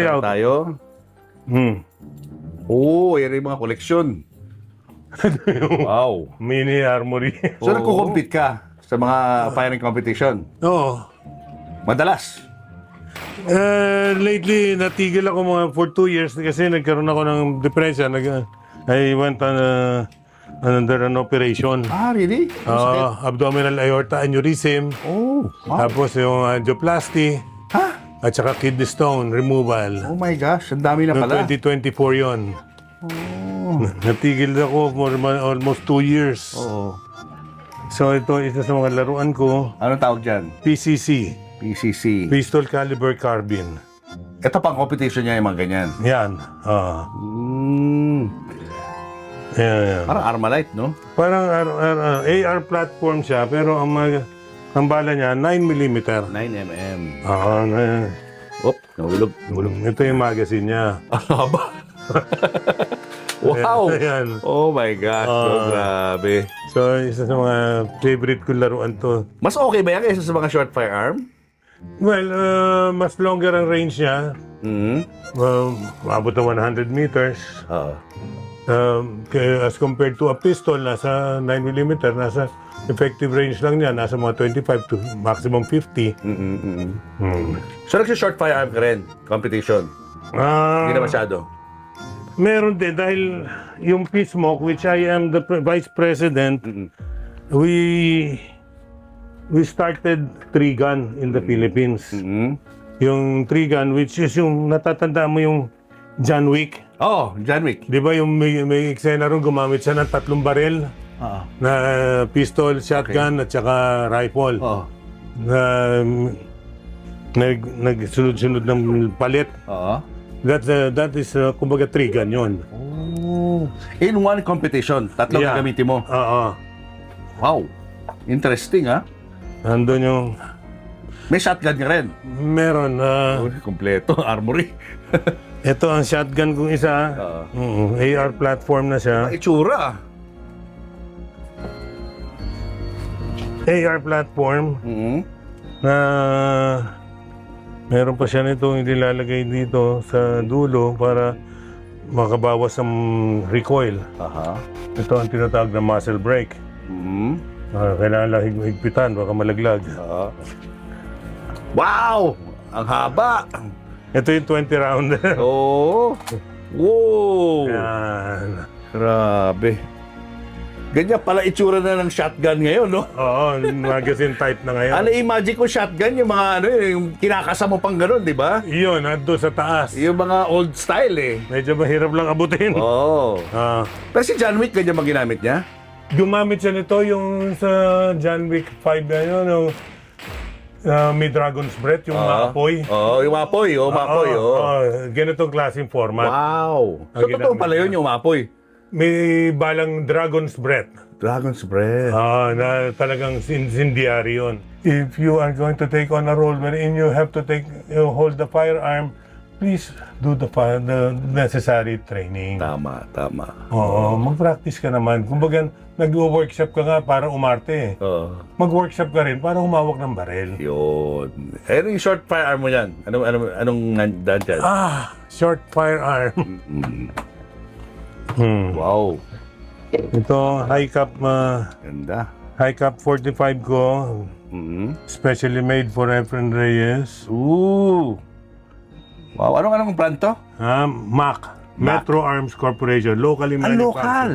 Meron tayo. Oo, yan yung mga koleksyon. Wow. Mini armory. So, nagko-compete ka sa mga firing competition? Oo. Madalas? Lately, natigil ako mga for 2 years kasi nagkaroon ako ng depression. I went on under an operation. Ah, really? Abdominal aorta aneurysm. Oh, wow. Tapos yung angioplasty. Ha? At saka kidney stone removal. Oh my gosh, ang dami na Noong pala. 2024 yon. Natigil ako for almost 2 years. Oo. So ito isa sa mga laruan ko. Anong tawag dyan? PCC. PCC. Pistol Caliber Carbine. Ito pang competition niya yung mga ganyan. Yan. Yan. Parang Armalite, no? Parang AR platform siya pero ang bala niya 9mm. 9mm. Oo. Nahulog. Ito yung magazine niya. Ano ba? Wow! Ayan. Oh my gosh, grabe. So isa sa mga favorite ko laruan to. Mas okay ba yan kaysa sa mga short firearm? Well, mas longer ang range niya. Maabot na 100 meters. Oo. As compared to a pistol, nasa 9mm, nasa effective range lang niya, nasa mga 25 to maximum 50. So, nagsi-short firearm ka rin? Competition? Hindi na masyado? Meron din, dahil yung PSMOC, which I am the Vice President, we started 3-gun in the Philippines. Yung 3-gun, which is yung natatandaan mo yung John Wick. Oh, John Wick. Di ba yung may eksena ron, gumamit siya ng 3 baril na pistol, shotgun, at saka rifle. Oh. Na nagsunod-sunod ng palit. Oo. That is, kumbaga, 3-gun yun. Oh. In one competition, tatlong gagamitin mo. Oo. Wow. Interesting, ha? Andun yung... May shotgun ka rin. Meron. Kompleto, armory. Ito ang shotgun kong isa. AR platform na siya. Itsura. AR platform na meron pa siya nito nilalagay dito sa dulo para makabawas ng recoil. Ito ang tinatawag na muzzle brake. Kailangan lang higpitan, baka malaglag. Wow! Ang haba! Ito yung 20 rounder. Oh! Wow! Yan. Grabe. Ganyan pala itsura na ng shotgun ngayon, no? Oo, magazine type na ngayon. Ano, imagine ko shotgun, yung mga ano, yung kinakasa mo pang gano'n, di ba? Iyon, ando sa taas. Yung mga old style, eh. Medyo mahirap lang abutin. Oo. Pero si John Wick, ganyan ba ginamit niya? Gumamit siya nito yung sa John Wick 5 na yun, yung may Dragon's Breath, yung maapoy. Oo, yung maapoy. Oo, maapoy. Ganitong klaseng format. Wow. So, totoo pala yun, yung maapoy. May balang Dragon's Breath. Dragon's Breath. Na talagang incendiary yun. If you are going to take on a role wherein you have to hold the firearm, please do the necessary training. Tama. Oo, mag-practice ka naman. Kumbaga, nag-workshop ka nga para umarte. Mag-workshop ka rin para humawak ng baril. Yun. Ano yung short firearm mo yan? Anong daan dyan? Short firearm. Wow. Ito, high cap, Ganda. high cap 45 ko. Specially made for Efren Reyes. Ooh. Wow. Anong brand to? MAC. Metro Arms Corporation. Locally manufactured. Local.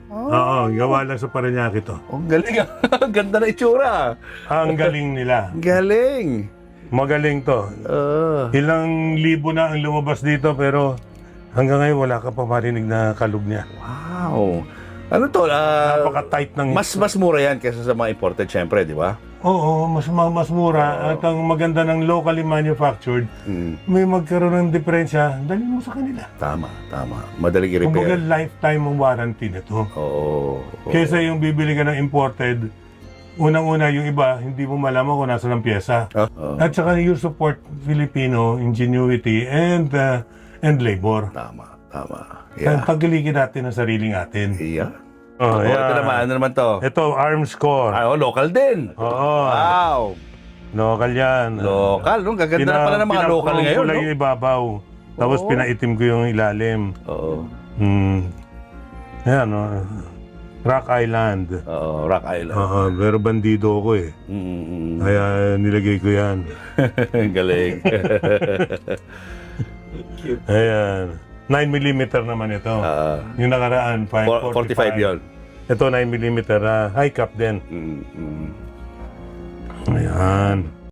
Oo, gawa lang sa Parañaque to. Ang galing. Ang ganda na itsura. Ang galing nila. Galing. Magaling to. Ilang libo na ang lumabas dito pero hanggang ngayon wala ka pa marinig na kalug niya. Wow. Ano to? Napaka-tight ng... Mas mura yan kaysa sa mga imported, syempre, di ba? Oo, mas mura. At ang maganda ng locally manufactured, may magkaroon ng diferensya, dalhin mo sa kanila. Tama. Madaling i-repair. Kumbaga lifetime ang warranty nito. Oo. Kesa yung bibili ka ng imported, unang-una yung iba, hindi mo malaman kung nasa ng pyesa. At saka you support Filipino ingenuity and labor. Tama. Pagalikin natin ang sariling atin. Ito naman, ano naman to? Ito, Arms Corps. Local din. Oo. Wow. Local yan. Local, no? Gaganda na pala ng mga local ngayon, no? yung ibabaw. Tapos pinaitim ko yung ilalim. Oo. Ayan, Rock Island. Oo, Rock Island. Pero bandido ako eh. Kaya nilagay ko yan. Galing. Ayan. 9mm naman ito. Yung nakaraan, 45 yun. Ito 9mm, high cap din. Ayan.